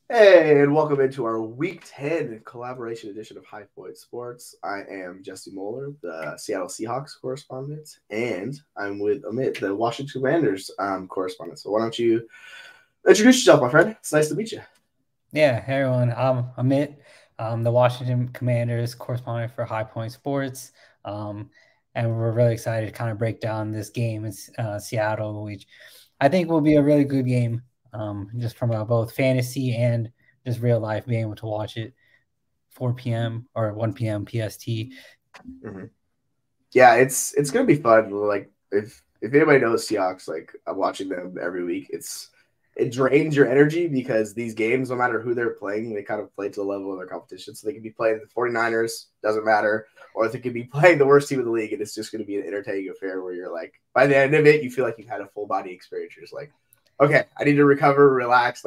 Hey, and welcome into our Week 10 collaboration edition of High Point Sports. I am Jesse Moeller, the Seattle Seahawks correspondent, and I'm with Amit, the Washington Commanders correspondent. So why don't you introduce yourself, my friend? It's nice to meet you. Yeah, hey everyone. I'm Amit. I'm the Washington Commanders correspondent for High Point Sports. Um, and we're really excited to kind of break down this game in Seattle, which I think will be a really good game, just from both fantasy and just real life, being able to watch it 4 p.m. or 1 p.m. PST. Mm-hmm. Yeah, it's gonna be fun. Like if anybody knows Seahawks, like I'm watching them every week. It drains your energy because these games, no matter who they're playing, they kind of play to the level of their competition. So they could be playing the 49ers, doesn't matter, or they could be playing the worst team in the league, and it's just going to be an entertaining affair where you're like, by the end of it, you feel like you've had a full body experience. You're just like, okay, I need to recover, relax,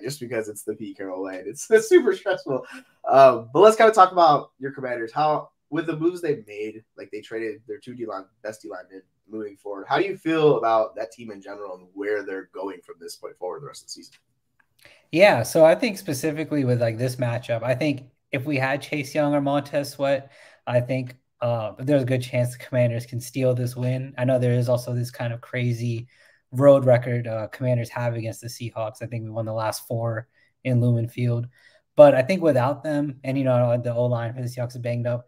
just because it's the Pete Carroll way. It's super stressful. But let's kind of talk about your Commanders. How with the moves they've made, like they traded their two D line, best D linemen moving forward. How do you feel about that team in general and where they're going from this point forward the rest of the season? Yeah, so I think specifically with like this matchup, I think if we had Chase Young or Montez Sweat, I think there's a good chance the Commanders can steal this win. I know there is also this kind of crazy road record Commanders have against the Seahawks. I think we won the last four in Lumen Field, but I think without them, and the O line for the Seahawks is banged up.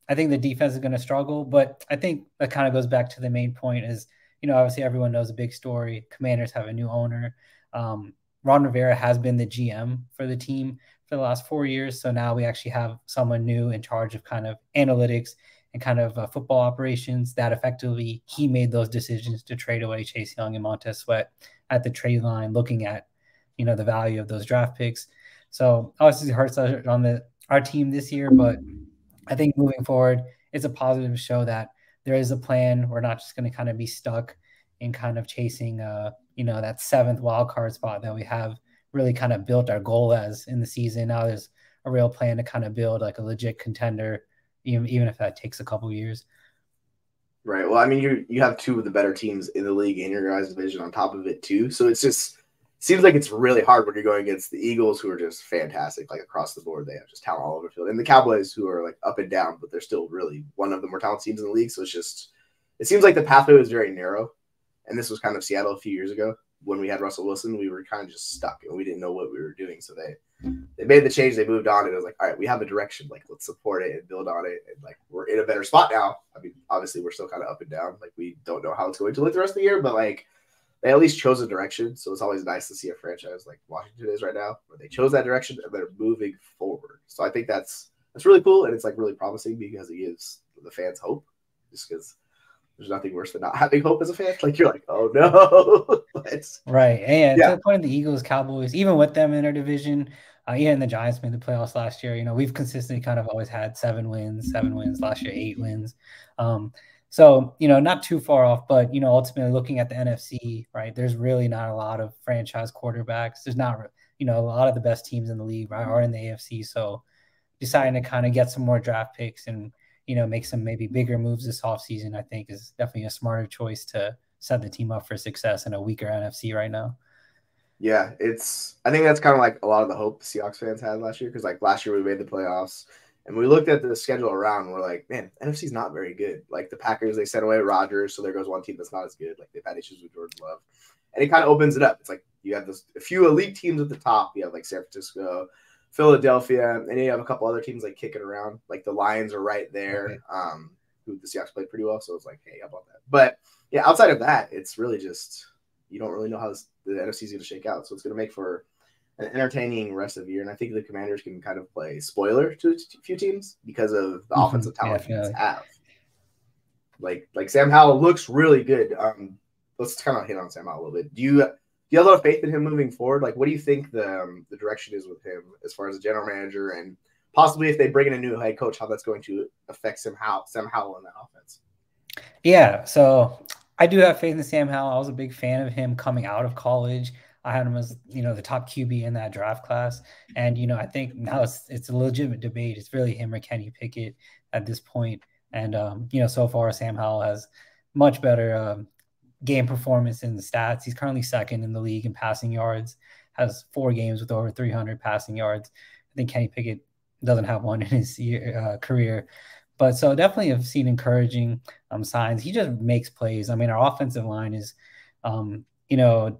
I think the defense is going to struggle, but I think that kind of goes back to the main point is, obviously everyone knows a big story. Commanders have a new owner. Ron Rivera has been the GM for the team for the last 4 years. So now we actually have someone new in charge of kind of analytics and kind of football operations that effectively he made those decisions to trade away Chase Young and Montez Sweat at the trade line, looking at, the value of those draft picks. So obviously it hurts on our team this year, but I think moving forward, it's a positive show that there is a plan. We're not just going to kind of be stuck in kind of chasing, that seventh wild card spot that we have really kind of built our goal as in the season. Now there's a real plan to kind of build like a legit contender, even if that takes a couple years. Right. Well, I mean, you have two of the better teams in the league in your guys' division on top of it too. So it's just seems like it's really hard when you're going against the Eagles, who are just fantastic, like across the board. They have just talent all over the field, and the Cowboys, who are like up and down, but they're still really one of the more talented teams in the league. So it seems like the pathway was very narrow, and this was kind of Seattle a few years ago when we had Russell Wilson. We were kind of just stuck, and we didn't know what we were doing. So they made the change, they moved on, and it was like, all right, we have a direction, like let's support it and build on it, and like we're in a better spot now. I mean, obviously we're still kind of up and down, like we don't know how it's going to look the rest of the year, but like they at least chose a direction. So it's always nice to see a franchise like Washington is right now, where they chose that direction and they're moving forward. So I think that's really cool, and it's like really promising because it gives the fans hope, just because there's nothing worse than not having hope as a fan. Like you're like, oh no. But Right. And yeah, to yeah. the point of the Eagles, Cowboys, even with them in our division, even the Giants made the playoffs last year. We've consistently kind of always had 7 wins last year, 8 wins. So, not too far off, but, ultimately looking at the NFC, right, there's really not a lot of franchise quarterbacks. There's not, a lot of the best teams in the league, right, are in the AFC. So deciding to kind of get some more draft picks and, make some maybe bigger moves this offseason, I think is definitely a smarter choice to set the team up for success in a weaker NFC right now. Yeah, I think that's kind of like a lot of the hope the Seahawks fans had last year, because like last year we made the playoffs and we looked at the schedule around and we're like, man, NFC's not very good. Like the Packers, they sent away Rodgers, so there goes one team that's not as good. Like they've had issues with Jordan Love. And it kind of opens it up. It's like you have a few elite teams at the top. You have like San Francisco, Philadelphia, and you have a couple other teams like kicking around. Like the Lions are right Right. there, who the Seahawks played pretty well. So it's like, hey, how about that? But yeah, outside of that, it's really just you don't really know how the NFC is going to shake out. So it's going to make for an entertaining rest of the year. And I think the Commanders can kind of play spoiler to a few teams because of the offensive talent you guys Definitely. have. Like Sam Howell looks really good. Let's kind of hit on Sam Howell a little bit. Do you have a lot of faith in him moving forward? Like, what do you think the direction is with him as far as a general manager, and possibly if they bring in a new head coach, how that's going to affect Sam Howell in that offense? Yeah. So I do have faith in Sam Howell. I was a big fan of him coming out of college. I had him as, the top QB in that draft class. And, I think now it's a legitimate debate. It's really him or Kenny Pickett at this point. And, so far Sam Howell has much better game performance in the stats. He's currently second in the league in passing yards, has 4 games with over 300 passing yards. I think Kenny Pickett doesn't have one in his career. But so definitely have seen encouraging signs. He just makes plays. I mean, our offensive line is,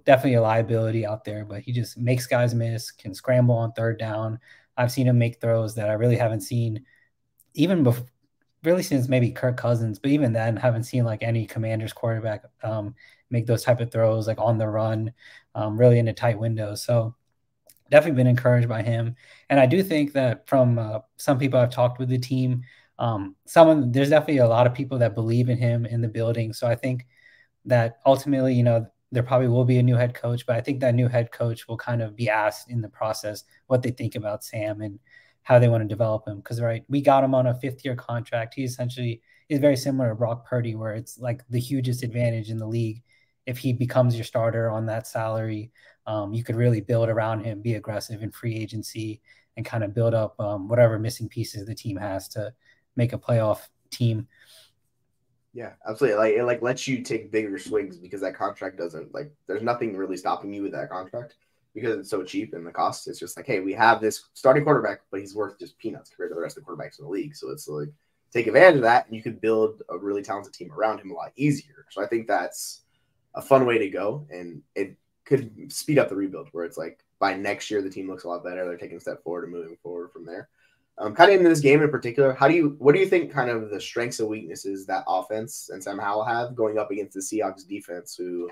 definitely a liability out there, but he just makes guys miss, can scramble on third down. I've seen him make throws that I really haven't seen even before, really since maybe Kirk Cousins, but even then haven't seen like any Commanders quarterback make those type of throws like on the run, really into tight windows. So definitely been encouraged by him. And I do think that from some people I've talked with the team, there's definitely a lot of people that believe in him in the building. So I think that ultimately, there probably will be a new head coach, but I think that new head coach will kind of be asked in the process what they think about Sam and how they want to develop him. Because, right, we got him on a 5th-year contract. He essentially is very similar to Brock Purdy, where it's like the hugest advantage in the league. If he becomes your starter on that salary, you could really build around him, be aggressive in free agency, and kind of build up whatever missing pieces the team has to make a playoff team. Yeah, absolutely. It lets you take bigger swings because that contract doesn't there's nothing really stopping you with that contract because it's so cheap and the cost. It's just like, hey, we have this starting quarterback, but he's worth just peanuts compared to the rest of the quarterbacks in the league. So it's like take advantage of that, and you could build a really talented team around him a lot easier. So I think that's a fun way to go, and it could speed up the rebuild where it's like by next year the team looks a lot better. They're taking a step forward and moving forward from there. Kind of in this game in particular, what do you think kind of the strengths and weaknesses that offense and Sam Howell have going up against the Seahawks defense, who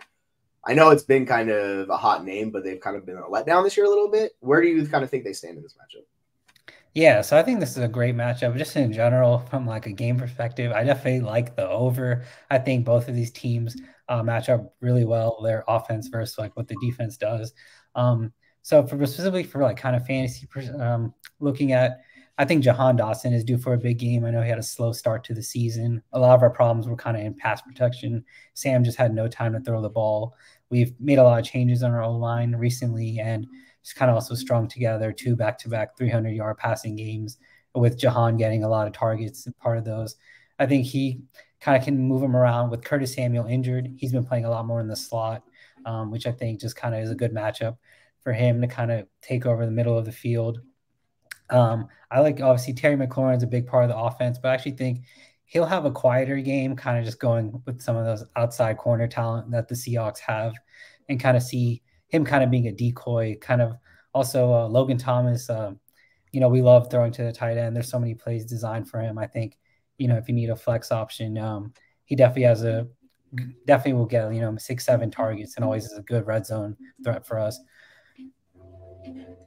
I know it's been kind of a hot name, but they've kind of been a letdown this year a little bit. Where do you kind of think they stand in this matchup? Yeah, so I think this is a great matchup. Just in general, from like a game perspective, I definitely like the over. I think both of these teams match up really well, their offense versus like what the defense does. So specifically for like kind of fantasy looking at, I think Jahan Dotson is due for a big game. I know he had a slow start to the season. A lot of our problems were kind of in pass protection. Sam just had no time to throw the ball. We've made a lot of changes on our O-line recently, and just kind of also strung together 2 back-to-back 300-yard passing games with Jahan getting a lot of targets, part of those. I think he kind of can move him around. With Curtis Samuel injured, he's been playing a lot more in the slot, which I think just kind of is a good matchup for him to kind of take over the middle of the field. I like, obviously, Terry McLaurin's a big part of the offense, but I actually think he'll have a quieter game, kind of just going with some of those outside corner talent that the Seahawks have, and kind of see him kind of being a decoy. Kind of also Logan Thomas, we love throwing to the tight end. There's so many plays designed for him. I think, if you need a flex option, he definitely will get, 6-7 targets, and always is a good red zone threat for us.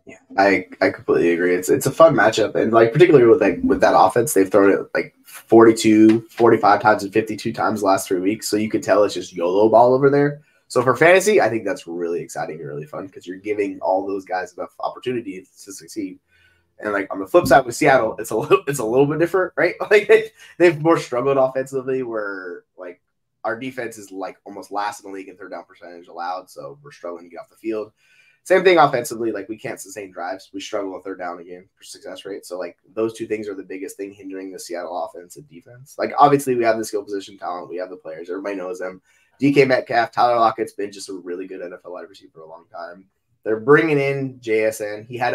Yeah, I completely agree. It's a fun matchup, and particularly with that offense, they've thrown it 42, 45 times and 52 times the last 3 weeks. So you could tell it's just YOLO ball over there. So for fantasy, I think that's really exciting and really fun because you're giving all those guys enough opportunity to succeed. And on the flip side with Seattle, it's a little bit different, right? They've more struggled offensively, where our defense is almost last in the league in third down percentage allowed, so we're struggling to get off the field. Same thing offensively, we can't sustain drives. We struggle on third down again for success rate. So those two things are the biggest thing hindering the Seattle offense and defense. Obviously we have the skill position talent, we have the players, everybody knows them. DK Metcalf, Tyler Lockett's been just a really good NFL wide receiver for a long time. They're bringing in JSN. He had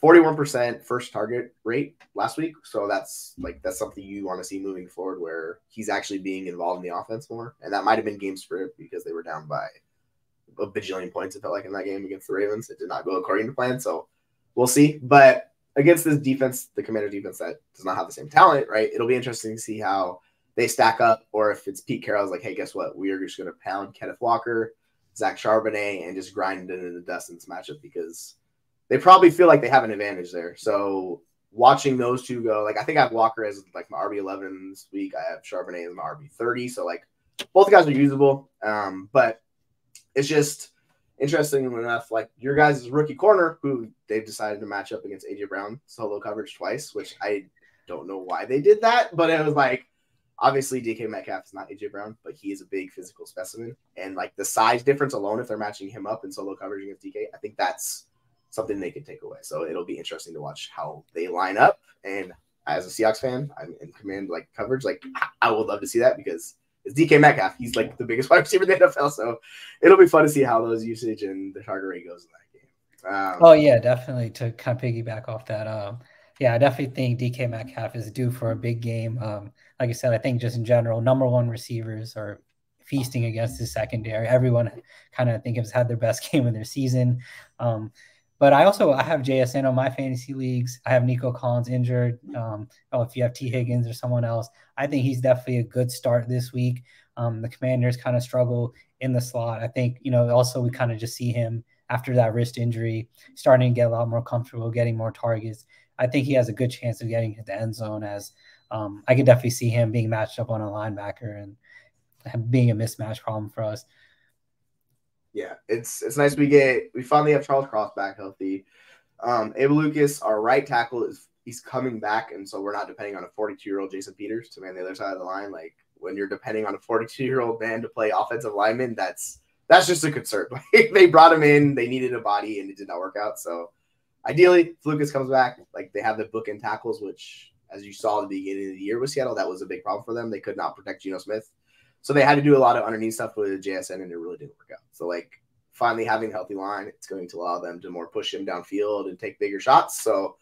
41% first target rate last week, so that's something you want to see moving forward, where he's actually being involved in the offense more. And that might have been game script because they were down by a bajillion points, it felt like, in that game against the Ravens. It did not go according to plan, so we'll see. But against this defense, the Commander defense that does not have the same talent, right, it'll be interesting to see how they stack up, or if it's Pete Carroll's hey, guess what? We are just going to pound Kenneth Walker, Zach Charbonnet, and just grind it into the dust in this matchup, because they probably feel like they have an advantage there. So watching those two go, I think I have Walker as my RB11 this week. I have Charbonnet as my RB30. So both guys are usable. But it's just interesting enough, your guys' rookie corner, who they've decided to match up against AJ Brown solo coverage twice, which I don't know why they did that, but it was obviously DK Metcalf is not AJ Brown, but he is a big physical specimen. And the size difference alone, if they're matching him up in solo coverage against DK, I think that's something they can take away. So it'll be interesting to watch how they line up. And as a Seahawks fan, I'm in command coverage. I would love to see that, because is DK Metcalf. He's like the biggest wide receiver in the NFL, so it'll be fun to see how those usage and the target rate goes in that game. Oh yeah, definitely to kind of piggyback off that. Yeah, I definitely think DK Metcalf is due for a big game. Like I said, I think just in general, number one receivers are feasting against the secondary. Everyone kind of think has had their best game of their season. But I have JSN on my fantasy leagues. I have Nico Collins injured. If you have T. Higgins or someone else, I think he's definitely a good start this week. The Commanders kind of struggle in the slot. I think, also we kind of just see him after that wrist injury starting to get a lot more comfortable, getting more targets. I think he has a good chance of getting to the end zone, as I could definitely see him being matched up on a linebacker and being a mismatch problem for us. Yeah, it's nice we finally have Charles Cross back healthy. Abel Lucas, our right tackle, he's coming back, and so we're not depending on a 42-year-old Jason Peters to man the other side of the line. Like, when you're depending on a 42-year-old man to play offensive lineman, that's just a concern. Like, they brought him in, they needed a body, and it did not work out. So ideally, if Lucas comes back, like, they have the bookend tackles, which, as you saw at the beginning of the year with Seattle, that was a big problem for them. They could not protect Geno Smith. So they had to do a lot of underneath stuff with JSN, and it really didn't work out. So, like, finally having a healthy line, it's going to allow them to more push him downfield and take bigger shots. So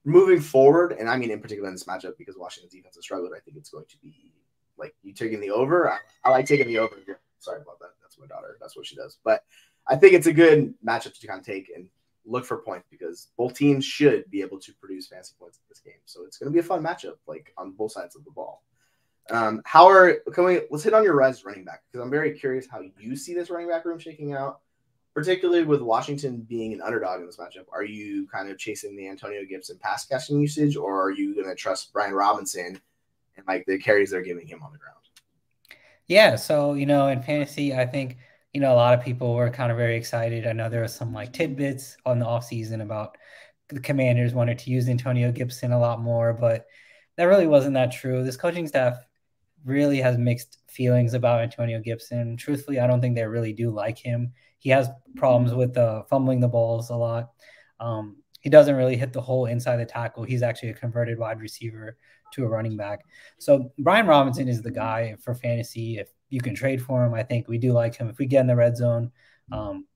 moving forward, and I mean in particular in this matchup, because Washington's defense has struggled, I think it's going to be like you taking the over. I like taking the over. Sorry about that. That's my daughter. That's what she does. But I think it's a good matchup to kind of take and look for points, because both teams should be able to produce fantasy points in this game. So it's going to be a fun matchup, like on both sides of the ball. Let's hit on your res running back, because I'm very curious how you see this running back room shaking out, particularly with Washington being an underdog in this matchup. Are you kind of chasing the Antonio Gibson pass catching usage, or are you going to trust Brian Robinson and like the carries they're giving him on the ground? Yeah, so in fantasy, I think a lot of people were kind of very excited. I know there was some like tidbits on the offseason about the Commanders wanted to use Antonio Gibson a lot more, but that really wasn't that true. This coaching staff really has mixed feelings about Antonio Gibson. Truthfully, I don't think they really do like him. He has problems with fumbling the balls a lot. He doesn't really hit the hole inside the tackle. He's actually a converted wide receiver to a running back. So Brian Robinson is the guy for fantasy. If you can trade for him, I think we do like him. If we get in the red zone,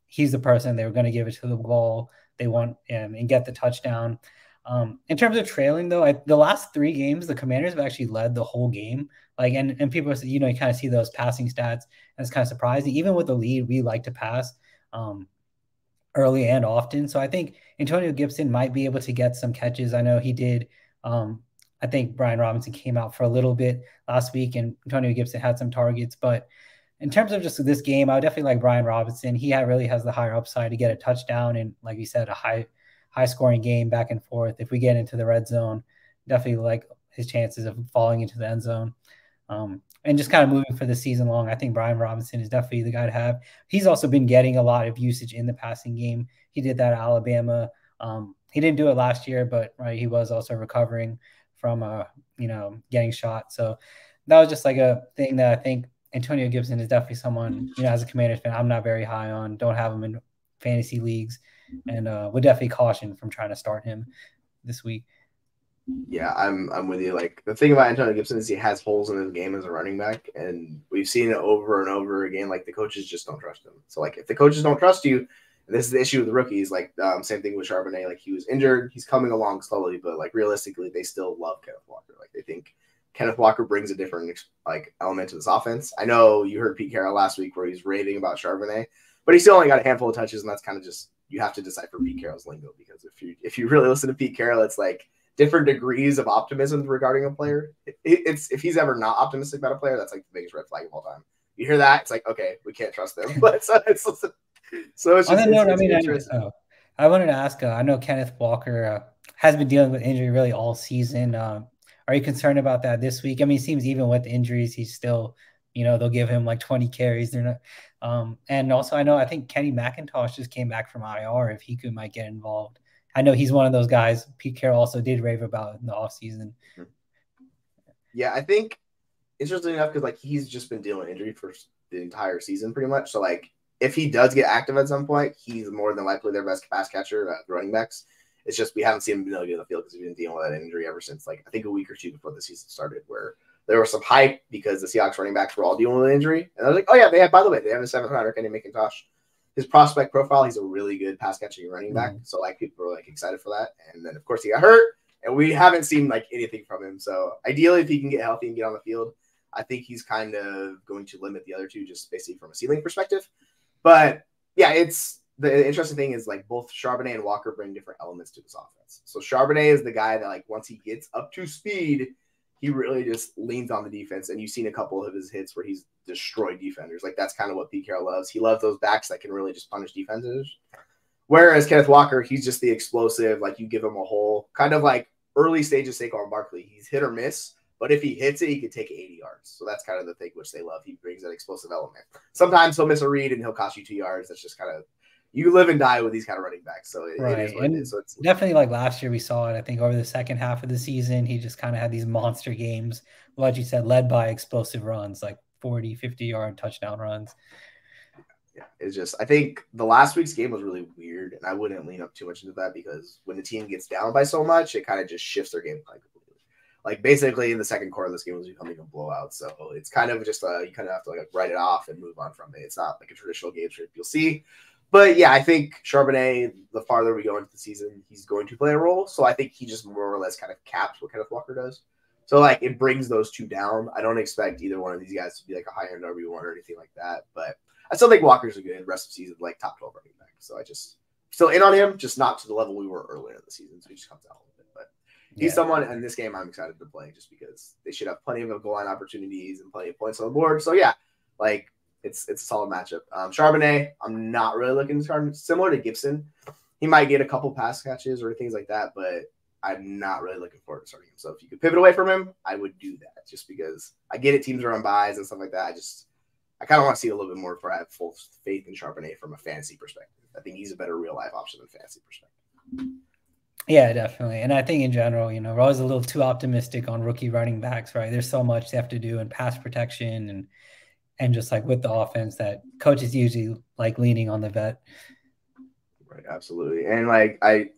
he's the person they were going to give it to the ball. They want him and get the touchdown. In terms of trailing, though, the last 3 games, the Commanders have actually led the whole game. Like, and people, you kind of see those passing stats, and it's kind of surprising. Even with the lead, we like to pass early and often. So I think Antonio Gibson might be able to get some catches. I know he did. I think Brian Robinson came out for a little bit last week, and Antonio Gibson had some targets. But in terms of just this game, I would definitely like Brian Robinson. He really has the higher upside to get a touchdown and, like you said, a high scoring game back and forth. If we get into the red zone, definitely like his chances of falling into the end zone. And just kind of moving for the season long, I think Brian Robinson is definitely the guy to have. He's also been getting a lot of usage in the passing game. He did that at Alabama. He didn't do it last year, but he was also recovering from getting shot. So that was just like a thing that I think Antonio Gibson is definitely someone, as a Commanders fan, I'm not very high on. Don't have him in fantasy leagues, and would definitely caution from trying to start him this week. Yeah, I'm with you. Like, the thing about Antonio Gibson is he has holes in his game as a running back, and we've seen it over and over again. Like, the coaches just don't trust him. So, like, if the coaches don't trust you, and this is the issue with the rookies, like, same thing with Charbonnet. Like, he was injured. He's coming along slowly, but, like, realistically, they still love Kenneth Walker. Like, they think Kenneth Walker brings a different, like, element to this offense. I know you heard Pete Carroll last week where he's raving about Charbonnet, but he still only got a handful of touches, and that's kind of just – you have to decipher Pete Carroll's lingo, because if you really listen to Pete Carroll, it's like – different degrees of optimism regarding a player. It's if he's ever not optimistic about a player, that's like the biggest red flag of all time. You hear that, it's like, okay, we can't trust them. But it's just, I wanted to ask. I know Kenneth Walker has been dealing with injury really all season. Are you concerned about that this week? I mean, it seems even with injuries, he's still, they'll give him like 20 carries. They're not. And also, I think Kenny McIntosh just came back from IR. If he might get involved. I know he's one of those guys Pete Carroll also did rave about in the offseason. Yeah, I think interesting enough, because like he's just been dealing with injury for the entire season pretty much. So like if he does get active at some point, he's more than likely their best pass catcher at running backs. It's just we haven't seen him get on the field because he's been dealing with that injury ever since like I think a week or two before the season started, where there was some hype because the Seahawks running backs were all dealing with an injury. And I was like, oh, yeah, by the way, they have a 7th-rounder, Kenny McIntosh. His prospect profile, he's a really good pass-catching running back. So, like, people were, like, excited for that. And then, of course, he got hurt, and we haven't seen, like, anything from him. So, ideally, if he can get healthy and get on the field, I think he's kind of going to limit the other two just basically from a ceiling perspective. But, yeah, it's the interesting thing is, like, both Charbonnet and Walker bring different elements to this offense. So, Charbonnet is the guy that, like, once he gets up to speed, he really just leans on the defense. And you've seen a couple of his hits where he's destroyed defenders. Like, that's kind of what Pete Carroll loves. He loves those backs that can really just punish defenses. Whereas Kenneth Walker, he's just the explosive. Like, you give him a hole. Kind of like early stages Saquon Barkley. He's hit or miss. But if he hits it, he could take 80 yards. So that's kind of the thing which they love. He brings that explosive element. Sometimes he'll miss a read and he'll cost you 2 yards. That's just kind of – you live and die with these kind of running backs. So it is what it is. So it's definitely like last year we saw it. I think over the second half of the season, he just kind of had these monster games, like you said, led by explosive runs, like 40, 50-yard touchdown runs. Yeah, it's just – I think the last week's game was really weird, and I wouldn't lean up too much into that because when the team gets down by so much, it kind of just shifts their game plan completely. Like, basically, in the second quarter, this game was becoming a blowout. So it's kind of just you kind of have to like write it off and move on from it. It's not like a traditional game script you'll see. But, yeah, I think Charbonnet, the farther we go into the season, he's going to play a role. So I think he just more or less kind of caps what Kenneth Walker does. So, like, it brings those two down. I don't expect either one of these guys to be like a high-end RB1 or anything like that. But I still think Walker's a good rest of season, like top 12 running back. So I just still in on him, just not to the level we were earlier in the season. So he just comes out a little bit. But he's someone in this game I'm excited to play just because they should have plenty of goal line opportunities and plenty of points on the board. So, yeah, like, it's a solid matchup. Charbonnet, I'm not really looking to similar to Gibson. He might get a couple pass catches or things like that, but I'm not really looking forward to starting him. So if you could pivot away from him, I would do that just because I get it. Teams are on buys and stuff like that. I kind of want to see a little bit more before I have full faith in Charbonnet from a fantasy perspective. I think he's a better real life option than fantasy perspective. Yeah, definitely. And I think in general, we're always a little too optimistic on rookie running backs, right? There's so much they have to do in pass protection and just like with the offense that coaches usually like leaning on the vet. Right, absolutely. And like I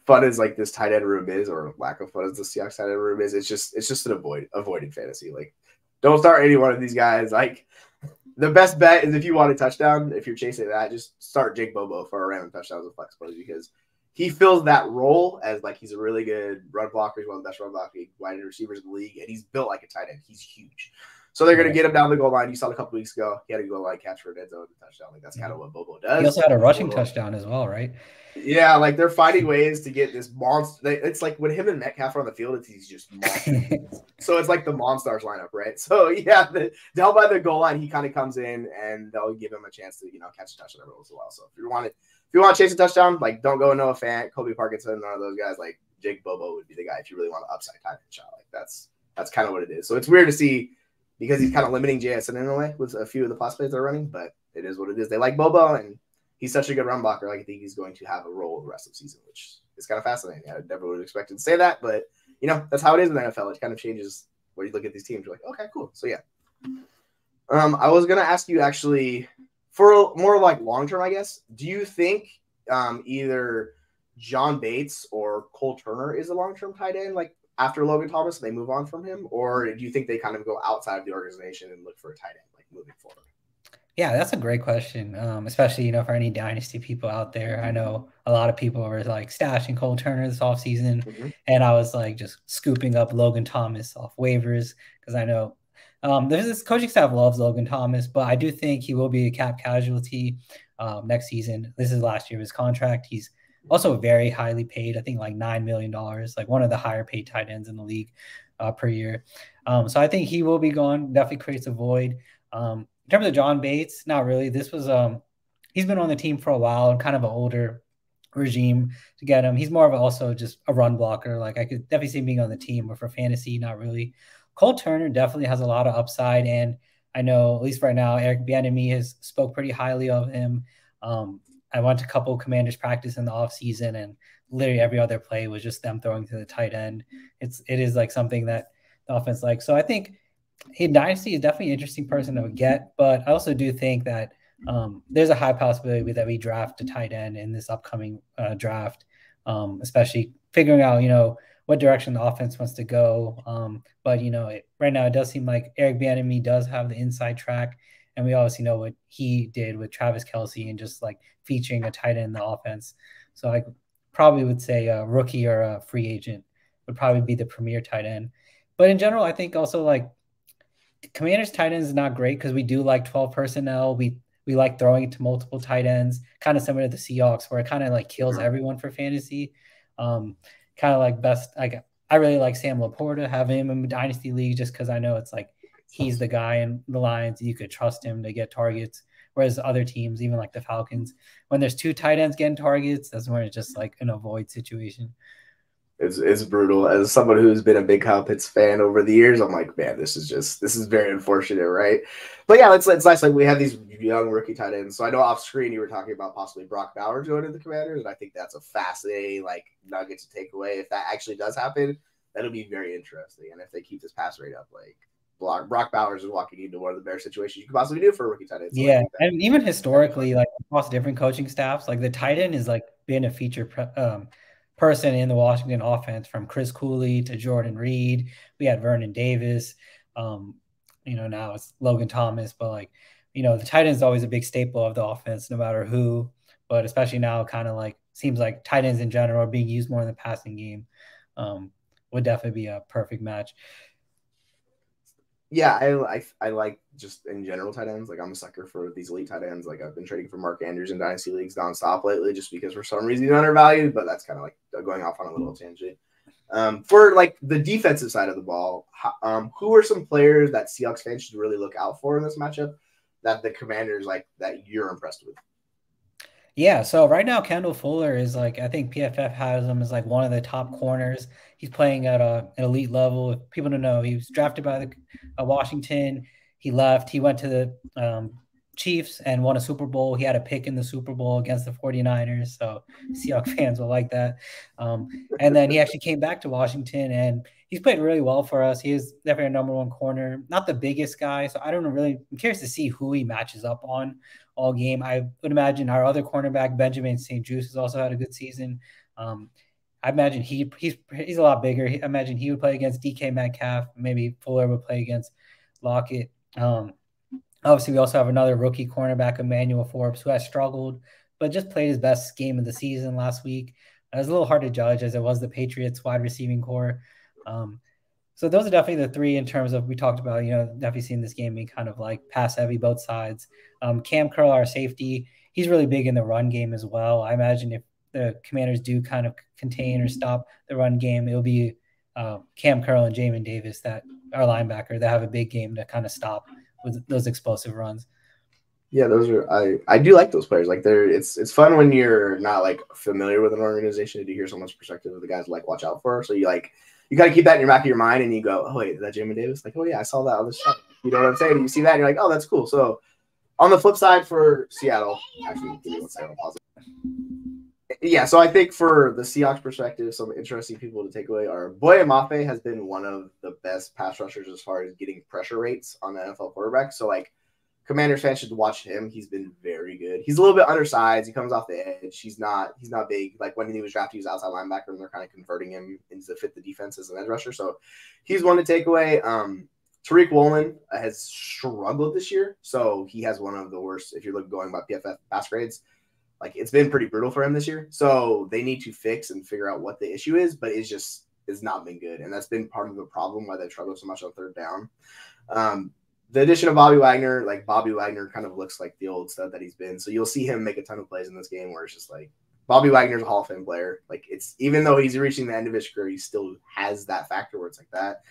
fun as like this tight end room is, or lack of fun as the Seahawks tight end room is, it's just an avoiding fantasy. Like, don't start any one of these guys. Like, the best bet is if you want a touchdown, if you're chasing that, just start Jake Bobo for a random touchdown as a flex play because he fills that role as like he's a really good run blocker. He's one of the best run blocking wide receivers in the league, and he's built like a tight end. He's huge. So they're going to get him down the goal line. You saw it a couple weeks ago. He had a goal line catch for a dead zone touchdown. Like, that's kind of what Bobo does. He also had a rushing touchdown as well, right? Yeah, like they're finding ways to get this monster. It's like when him and Metcalf are on the field, he's just monster. So it's like the Monstars lineup, right? So yeah, down by the goal line, he kind of comes in and they'll give him a chance to catch a touchdown every once in a while. So if you want to chase a touchdown, like don't go Noah Fant, Kobe Parkinson, none of those guys. Like Jake Bobo would be the guy if you really want to upside tight end shot. Like that's kind of what it is. So it's weird to see. Because he's kind of limiting JSN in a way with a few of the pass plays they're running, but it is what it is. They like Bobo, and he's such a good run blocker. Like, I think he's going to have a role the rest of the season, which is kind of fascinating. I never would have expected to say that, but, that's how it is in the NFL. It kind of changes where you look at these teams. You're like, okay, cool. So, yeah. I was going to ask you, actually, for more like long-term, I guess, do you think either John Bates or Cole Turner is a long-term tight end, like, after Logan Thomas and they move on from him? Or do you think they kind of go outside of the organization and look for a tight end, like moving forward? Yeah, that's a great question, especially, for any dynasty people out there. I know a lot of people were like stashing Cole Turner this offseason, and I was like just scooping up Logan Thomas off waivers because I know there's this coaching staff loves Logan Thomas, but I do think he will be a cap casualty next season. This is last year of his contract. He's also very highly paid, I think like $9 million, like one of the higher paid tight ends in the league per year. So I think he will be gone. Definitely creates a void. In terms of John Bates, not really. This was he's been on the team for a while and kind of an older regime to get him. He's more of also just a run blocker. Like I could definitely see him being on the team, but for fantasy, not really. Cole Turner definitely has a lot of upside, and I know at least right now Eric Bieniemy has spoke pretty highly of him. I went to a couple of Commanders practice in the offseason, and literally every other play was just them throwing to the tight end. It is like something that the offense likes. So I think Dynasty is definitely an interesting person to get, but I also do think that there's a high possibility that we draft a tight end in this upcoming draft, especially figuring out, what direction the offense wants to go. But right now it does seem like Eric Bieniemy does have the inside track, and we obviously know what he did with Travis Kelce and just like featuring a tight end in the offense. So I probably would say a rookie or a free agent would probably be the premier tight end. But in general, I think also like Commanders tight ends is not great because we do like 12 personnel. We like throwing it to multiple tight ends, kind of similar to the Seahawks, where it kind of like kills everyone for fantasy. Kind of like best. Like I really like Sam Laporta, have him in Dynasty League just because I know it's like he's the guy in the Lions. You could trust him to get targets. Whereas other teams, even like the Falcons, when there's two tight ends getting targets, that's when it's just like an avoid situation. It's brutal. As someone who's been a big Kyle Pitts fan over the years, I'm like, man, this is very unfortunate, right? But yeah, it's nice. Like we have these young rookie tight ends. So I know off screen you were talking about possibly Brock Bowers going to the Commanders, and I think that's a fascinating like nugget to take away. If that actually does happen, that'll be very interesting. And if they keep this pass rate up, like Brock Bowers is walking into one of the better situations you could possibly do for a rookie tight end. So yeah, and even historically, like across different coaching staffs, like the tight end is like been a feature person in the Washington offense, from Chris Cooley to Jordan Reed. We had Vernon Davis. Now it's Logan Thomas, but like, the tight end is always a big staple of the offense, no matter who. But especially now, kind of like seems like tight ends in general are being used more in the passing game. Would definitely be a perfect match. Yeah, I like just in general tight ends. Like I'm a sucker for these elite tight ends. Like I've been trading for Mark Andrews in Dynasty Leagues nonstop lately, just because for some reason he's undervalued. But that's kind of like going off on a little tangent. For like the defensive side of the ball, who are some players that Seahawks fans should really look out for in this matchup that the Commanders like that you're impressed with? Yeah, so right now Kendall Fuller is like, I think PFF has him as like one of the top corners. He's playing at an elite level. If people don't know, he was drafted by the Washington. He left. He went to the Chiefs and won a Super Bowl. He had a pick in the Super Bowl against the 49ers, so Seahawks fans will like that. And then he actually came back to Washington, and he's played really well for us. He is definitely a number one corner. Not the biggest guy, so I don't really – I'm curious to see who he matches up on all game. I would imagine our other cornerback, Benjamin St-Juste, has also had a good season. I imagine he's a lot bigger. I imagine he would play against DK Metcalf. Maybe Fuller would play against Lockett. Obviously, we also have another rookie cornerback, Emmanuel Forbes, who has struggled, but just played his best game of the season last week. It was a little hard to judge, as it was the Patriots wide receiving core. So those are definitely the three in terms of, we talked about, definitely seeing this game being kind of like pass heavy both sides. Cam Curl, our safety, he's really big in the run game as well. I imagine if the Commanders do kind of contain or stop the run game, it'll be Cam Curl and Jamin Davis, that our linebacker, that have a big game to kind of stop with those explosive runs. Yeah, those are I do like those players. Like it's fun when you're not like familiar with an organization to hear someone's perspective of the guys to like watch out for. So you kind of keep that in your back of your mind, and you go, oh wait, is that Jamin Davis? Like, oh yeah, I saw that on the show. You know what I'm saying? And you see that, and you're like, oh, that's cool. So on the flip side for Seattle, actually, give me 1 second, I'll pause it. Yeah, so I think for the Seahawks perspective, some interesting people to take away are Boye Mafe has been one of the best pass rushers as far as getting pressure rates on the NFL quarterback. So like Commanders fans should watch him. He's been very good. He's a little bit undersized. He comes off the edge. He's not big. Like when he was drafted, he was outside linebacker, and they're kind of converting him into fit the defense as an edge rusher. So he's one to take away. Tariq Woolen has struggled this year, so he has one of the worst. If you're going by PFF pass grades, like it's been pretty brutal for him this year. So they need to fix and figure out what the issue is, but it's not been good, and that's been part of the problem why they've struggled so much on third down. The addition of Bobby Wagner kind of looks like the old stud that he's been. So you'll see him make a ton of plays in this game where it's just like Bobby Wagner's a Hall of Fame player. Like it's, even though he's reaching the end of his career, he still has that factor where it's like that.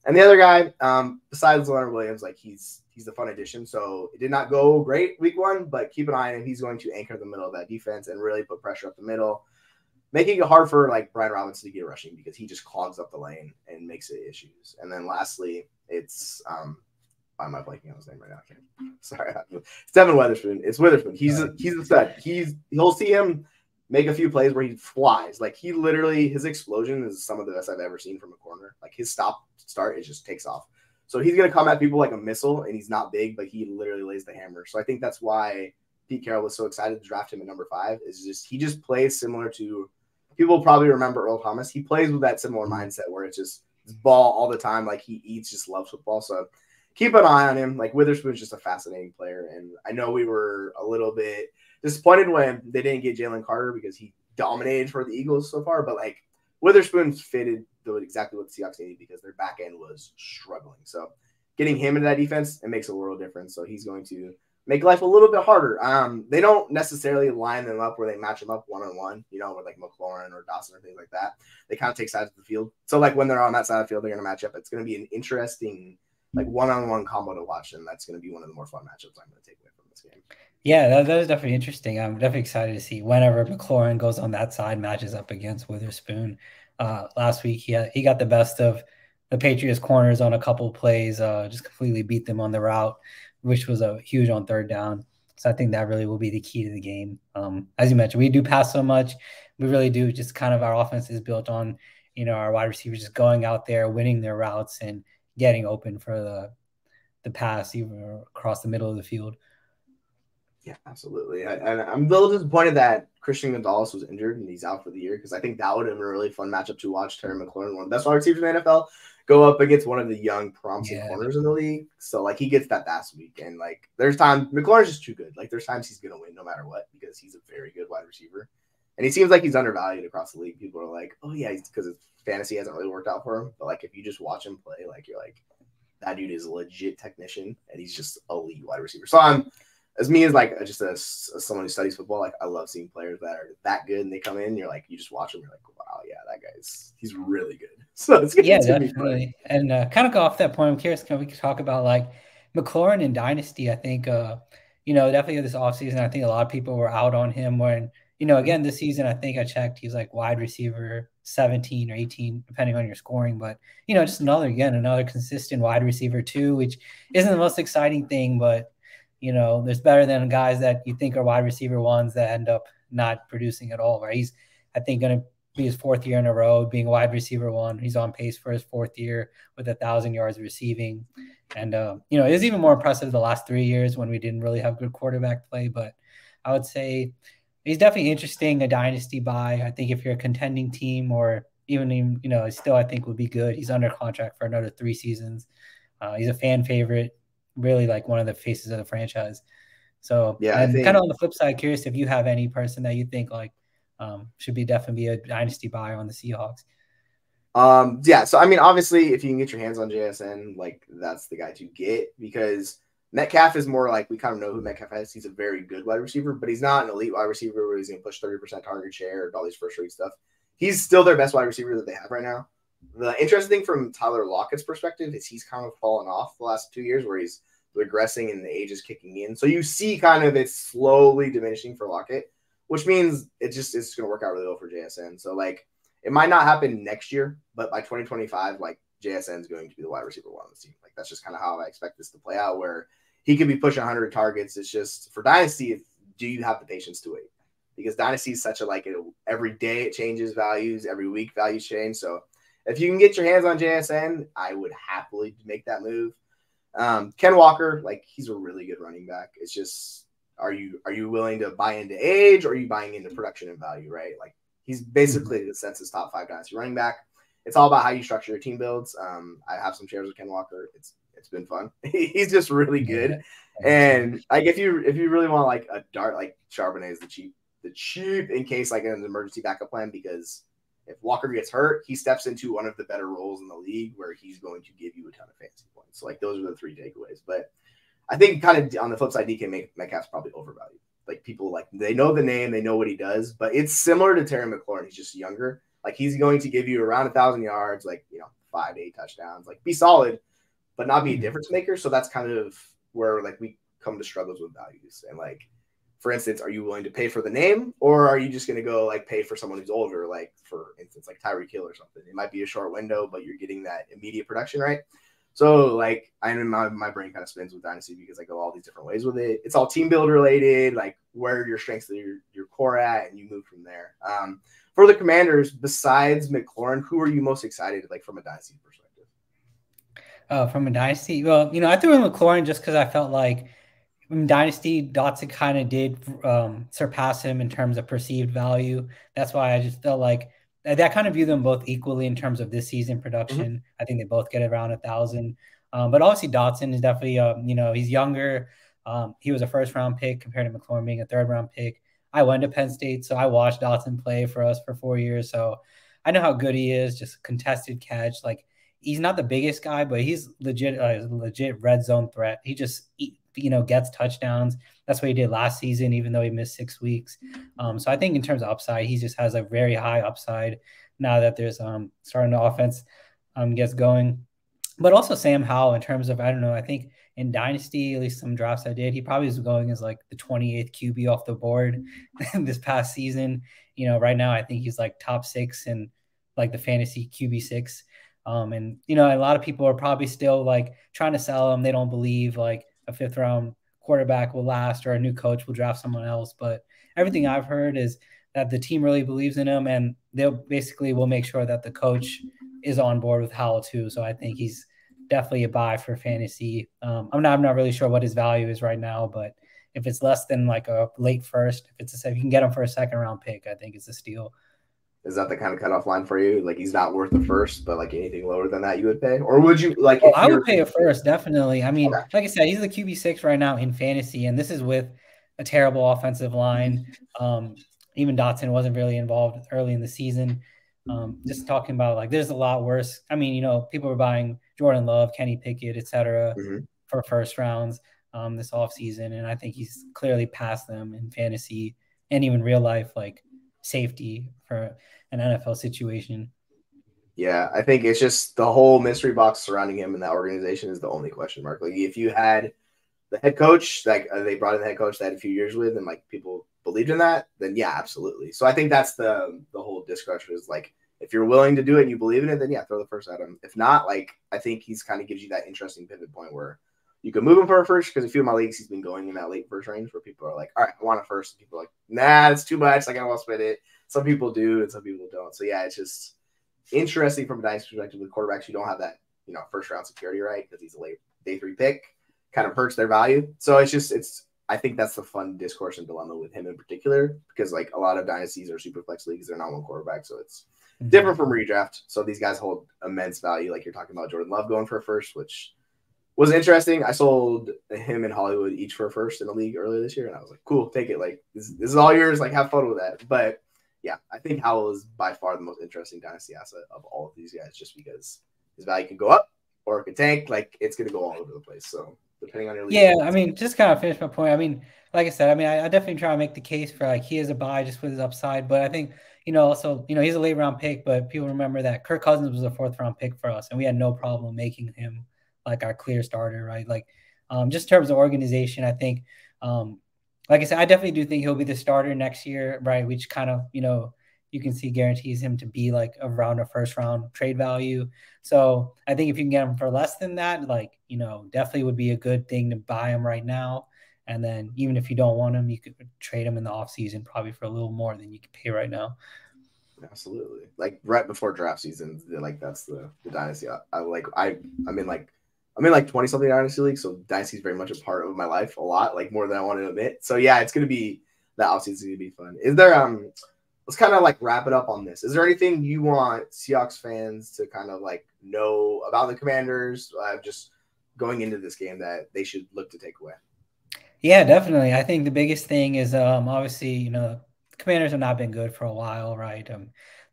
And the other guy, besides Leonard Williams, like he's the fun addition. So it did not go great week one, but keep an eye on him. He's going to anchor the middle of that defense and really put pressure up the middle, making it hard for like Brian Robinson to get rushing because he just clogs up the lane and makes it issues. And then lastly, it's why am I blanking on his name right now? Okay. Sorry. It's Devin Witherspoon. It's Witherspoon. He's a stud. You'll see him make a few plays where he flies. Like he literally, his explosion is some of the best I've ever seen from a corner. Like his start, it just takes off. So he's going to come at people like a missile, and he's not big, but he literally lays the hammer. So I think that's why Pete Carroll was so excited to draft him at number 5. Is just he just plays similar to people probably remember Earl Thomas. He plays with that similar mindset where it's just ball all the time. Like he eats, just loves football. So keep an eye on him. Like Witherspoon's just a fascinating player. And I know we were a little bit disappointed when they didn't get Jalen Carter because he dominated for the Eagles so far. But like Witherspoon fitted exactly what the Seahawks needed because their back end was struggling. So getting him into that defense, it makes a world difference. So he's going to make life a little bit harder. They don't necessarily line them up where they match them up one-on-one, you know, with like McLaurin or Dawson or things like that. They kind of take sides of the field. So like when they're on that side of the field, they're going to match up. It's going to be an interesting like one-on-one combo to watch, and that's going to be one of the more fun matchups I'm going to take away from this game. Yeah, that is definitely interesting. I'm definitely excited to see whenever McLaurin goes on that side, matches up against Witherspoon. Last week, he got the best of the Patriots corners on a couple of plays, just completely beat them on the route, which was a huge on third down. So I think that really will be the key to the game. As you mentioned, we do pass so much. We really do. Just kind of our offense is built on, you know, our wide receivers just going out there, winning their routes and getting open for the pass, even across the middle of the field. Yeah, absolutely. And I'm a little disappointed that Christian Gonzalez was injured and he's out for the year because I think that would have been a really fun matchup to watch. Terry McLaurin, one of the best wide receivers in the NFL, go up against one of the young, promising corners in the league. So, like, he gets that last week. And, like, there's times – McLaurin's just too good. Like, there's times he's going to win no matter what because he's a very good wide receiver. And he seems like he's undervalued across the league. People are like, oh, yeah, because his fantasy hasn't really worked out for him. But, like, if you just watch him play, like, you're like, that dude is a legit technician, and he's just elite wide receiver. So, as me as like just as someone who studies football, like I love seeing players that are that good and they come in, you're like, you just watch them, you're like, wow, yeah, that he's really good. So it's gonna definitely. And kind of go off that point, I'm curious, we could talk about like McLaurin and Dynasty. I think you know, definitely this offseason, I think a lot of people were out on him when, you know, again, this season, I think I checked, he's like wide receiver 17 or 18, depending on your scoring. But, you know, just another consistent wide receiver too, which isn't the most exciting thing, but you know, there's better than guys that you think are wide receiver ones that end up not producing at all, right? He's, I think, going to be his fourth year in a row being a wide receiver one. He's on pace for his fourth year with 1,000 yards receiving. And, you know, it was even more impressive the last 3 years when we didn't really have good quarterback play. But I would say he's definitely interesting, a dynasty buy. I think if you're a contending team or even, you know, still I think would be good. He's under contract for another 3 seasons. He's a fan favorite. Really like one of the faces of the franchise. So yeah, and kind of on the flip side, curious if you have any person that you think like should be definitely be a dynasty buy on the Seahawks. Yeah, so I mean, obviously, if you can get your hands on JSN, like that's the guy to get because Metcalf is more like we kind of know who Metcalf is. He's a very good wide receiver, but he's not an elite wide receiver where he's going to push 30% target share or all these first rate stuff. He's still their best wide receiver that they have right now. The interesting thing from Tyler Lockett's perspective is he's kind of fallen off the last 2 years where he's regressing and the age is kicking in. So you see kind of it's slowly diminishing for Lockett, which means it's going to work out really well for JSN. So, like, it might not happen next year, but by 2025, like, JSN is going to be the wide receiver one on the team. Like, that's just kind of how I expect this to play out where he could be pushing 100 targets. It's just for Dynasty, do you have the patience to wait? Because Dynasty is such a, like, every day it changes values, every week values change. So, if you can get your hands on JSN, I would happily make that move. Ken Walker, like he's a really good running back. It's just, are you willing to buy into age or are you buying into production and value, right? Like he's basically the census top 5 dynasty running back. It's all about how you structure your team builds. I have some shares with Ken Walker. It's been fun. He's just really good. And like if you really want like a dart, like Charbonnet is the cheap in case like an emergency backup plan because if Walker gets hurt, he steps into one of the better roles in the league where he's going to give you a ton of fantasy points. So, like, those are the 3 takeaways. But I think kind of on the flip side, DK Metcalf's probably overvalued. Like, people, like, they know the name, they know what he does, but it's similar to Terry McLaurin. He's just younger. Like, he's going to give you around 1,000 yards, like, you know, 5 to 8 touchdowns. Like, be solid, but not be a difference maker. So that's kind of where, like, we come to struggles with values. And, like, for instance, are you willing to pay for the name or are you just going to go like pay for someone who's older, like for instance, like Tyreek Hill or something? It might be a short window, but you're getting that immediate production, right? So like I mean, my brain kind of spins with Dynasty because I go all these different ways with it. It's all team build related, like where are your strengths of your core at, and you move from there. For the Commanders, besides McLaurin, who are you most excited like from a Dynasty perspective? From a Dynasty, well, you know, I threw in McLaurin just because I felt like in Dynasty, Dotson kind of did surpass him in terms of perceived value. That's why I just felt like I kind of view them both equally in terms of this season Hmm. production. I think they both get around 1,000. But obviously Dotson is definitely, he's younger. He was a first round pick compared to McLaurin being a third round pick. I went to Penn State, so I watched Dotson play for us for 4 years. So I know how good he is. Just contested catch, like he's not the biggest guy, but he's legit red zone threat. He just gets touchdowns. That's what he did last season, even though he missed 6 weeks. So I think in terms of upside, he just has a very high upside now that there's starting the offense gets going. But also Sam Howell in terms of, I don't know, I think in Dynasty, at least some drafts I did, he probably was going as like the 28th QB off the board this past season. Right now I think he's like top 6 in like the fantasy QB 6. And a lot of people are probably still like trying to sell him. They don't believe like a 5th round quarterback will last or a new coach will draft someone else. But everything I've heard is that the team really believes in him, and they'll basically will make sure that the coach is on board with Howell too. So I think he's definitely a buy for fantasy. I'm not really sure what his value is right now, but if it's less than like a late first, if you can get him for a 2nd round pick, I think it's a steal. Is that the kind of cutoff line for you? Like he's not worth the first, but like anything lower than that you would pay, or would you like Oh, if I you're would pay a first, definitely. I mean, okay? like I said, he's the QB 6 right now in fantasy, and this is with a terrible offensive line. Even Dotson wasn't really involved early in the season. Just talking about like there's a lot worse. I mean, people were buying Jordan Love, Kenny Pickett, etc. Mm-hmm. for first rounds this offseason, and I think he's clearly passed them in fantasy and even real life, like safety for an NFL situation. Yeah, I think it's just the whole mystery box surrounding him and that organization is the only question mark. Like if you had the head coach, like they brought in the head coach they had a few years with, and like people believed in that, then yeah, absolutely. So I think that's the whole discussion is like if you're willing to do it and you believe in it, then yeah, throw the first at him. If not, like I think he's kind of gives you that interesting pivot point where you can move him for a first because a few of my leagues he's been going in that late first range where people are like, all right, I want a first. And people are like, nah, it's too much. Like I don't want to spend it. Some people do and some people don't. So yeah, it's just interesting from a dynasty perspective with quarterbacks. You don't have that, first round security, right? Because he's a late day 3 pick, kind of hurts their value. So I think that's the fun discourse and dilemma with him in particular, because like a lot of dynasties or super flex leagues, they're not one quarterback. So it's different from redraft. So these guys hold immense value. Like you're talking about Jordan Love going for a first, which was interesting. I sold him and Hollywood each for a first in the league earlier this year. And I was like, cool, take it. Like this is all yours. Like have fun with that. But yeah, I think Howell is by far the most interesting dynasty asset of all of these guys, just because his value can go up or it can tank. Like it's going to go all over the place. So depending on your league. Yeah, I mean, just kind of finish my point. I mean, like I said, I mean, I definitely try to make the case for like he is a buy just with his upside, but I think also he's a late round pick, but people remember that Kirk Cousins was a 4th round pick for us, and we had no problem making him like our clear starter, right? Like, just in terms of organization, I think, like I said, I definitely do think he'll be the starter next year, right? Which kind of you can see guarantees him to be like around a 1st round trade value. So I think if you can get him for less than that, like, definitely would be a good thing to buy him right now. And then even if you don't want him, you could trade him in the offseason probably for a little more than you can pay right now. Absolutely. Like right before draft season, like that's the dynasty. I'm in like 20 something dynasty league, so dynasty is very much a part of my life a lot, like more than I want to admit. So yeah, it's gonna be that offseason is gonna be fun. Is there let's kind of like wrap it up on this. Is there anything you want Seahawks fans to kind of like know about the Commanders just going into this game that they should look to take away? Yeah, definitely. I think the biggest thing is obviously, the Commanders have not been good for a while, right?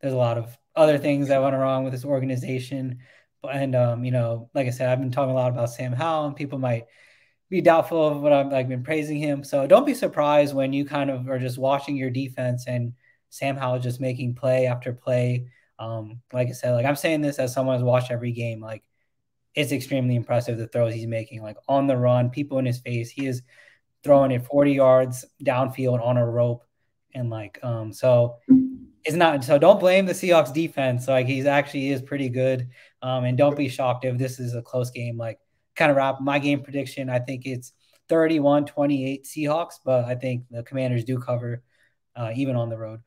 There's a lot of other things that went wrong with this organization. And like I said, I've been talking a lot about Sam Howell, and people might be doubtful of what I've like been praising him. So don't be surprised when you kind of are just watching your defense and Sam Howell just making play after play. Like I said, like I'm saying this as someone who's watched every game. Like it's extremely impressive the throws he's making, like on the run, people in his face. He is throwing it 40 yards downfield on a rope. And so it's not, so don't blame the Seahawks defense. Like he's actually is pretty good. And don't be shocked if this is a close game. Like kind of wrap my game prediction. I think it's 31-28 Seahawks, but I think the Commanders do cover even on the road.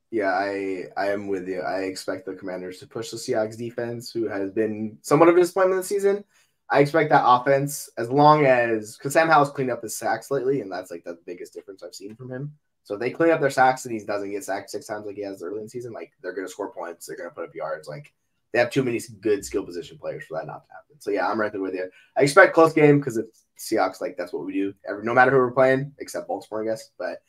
Yeah, I am with you. I expect the Commanders to push the Seahawks defense, who has been somewhat of a disappointment this season. I expect that offense, as long as, because Sam Howell's cleaned up his sacks lately, and that's like the biggest difference I've seen from him. So if they clean up their sacks and he doesn't get sacked 6 times like he has early in the season, like they're going to score points, they're going to put up yards. Like they have too many good skill position players for that not to happen. So yeah, I'm right there with you. I expect close game because it's Seahawks. Like that's what we do. No matter who we're playing, except Baltimore, I guess. But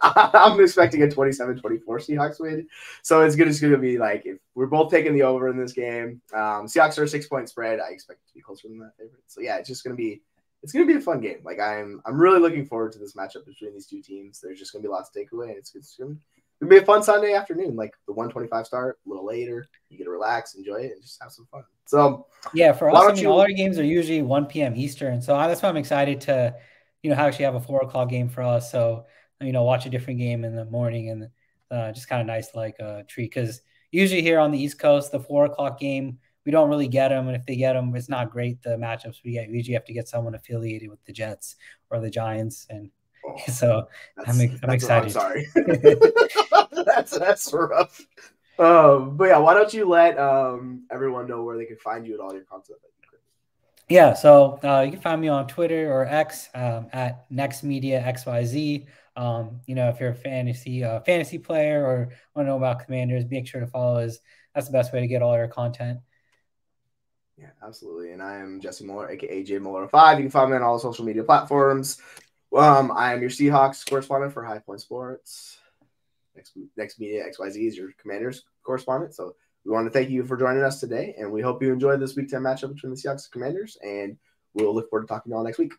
I'm expecting a 27-24 Seahawks win. So it's going to be like if we're both taking the over in this game. Seahawks are a 6-point spread. I expect it to be closer than that favorite. So yeah, it's going to be a fun game. Like I'm really looking forward to this matchup between these two teams. There's just going to be lots to take away. It's going to be a fun Sunday afternoon. Like the 125 start, a little later. You get to relax, enjoy it, and just have some fun. So yeah, for us, all our games are usually 1 p.m. Eastern. So that's why I'm excited to, actually have a 4 o'clock game for us. So, watch a different game in the morning and just kind of nice like a treat. Because usually here on the East Coast, the 4 o'clock game, we don't really get them. And if they get them, it's not great, the matchups we get. We usually have to get someone affiliated with the Jets or the Giants. And so I'm excited. I'm sorry. that's rough. But yeah, why don't you let everyone know where they can find you at all your content? Yeah, so you can find me on Twitter or X at NextMediaXYZ. If you're a fantasy player or want to know about Commanders, make sure to follow us. That's the best way to get all your content. Yeah, absolutely. And I am Jesse Muller, aka JMuller5. You can find me on all the social media platforms. I am your Seahawks correspondent for High Point Sports. Next Media XYZ is your Commanders correspondent. So we want to thank you for joining us today, and we hope you enjoyed this Week 10 matchup between the Seahawks and Commanders, and we'll look forward to talking to you all next week.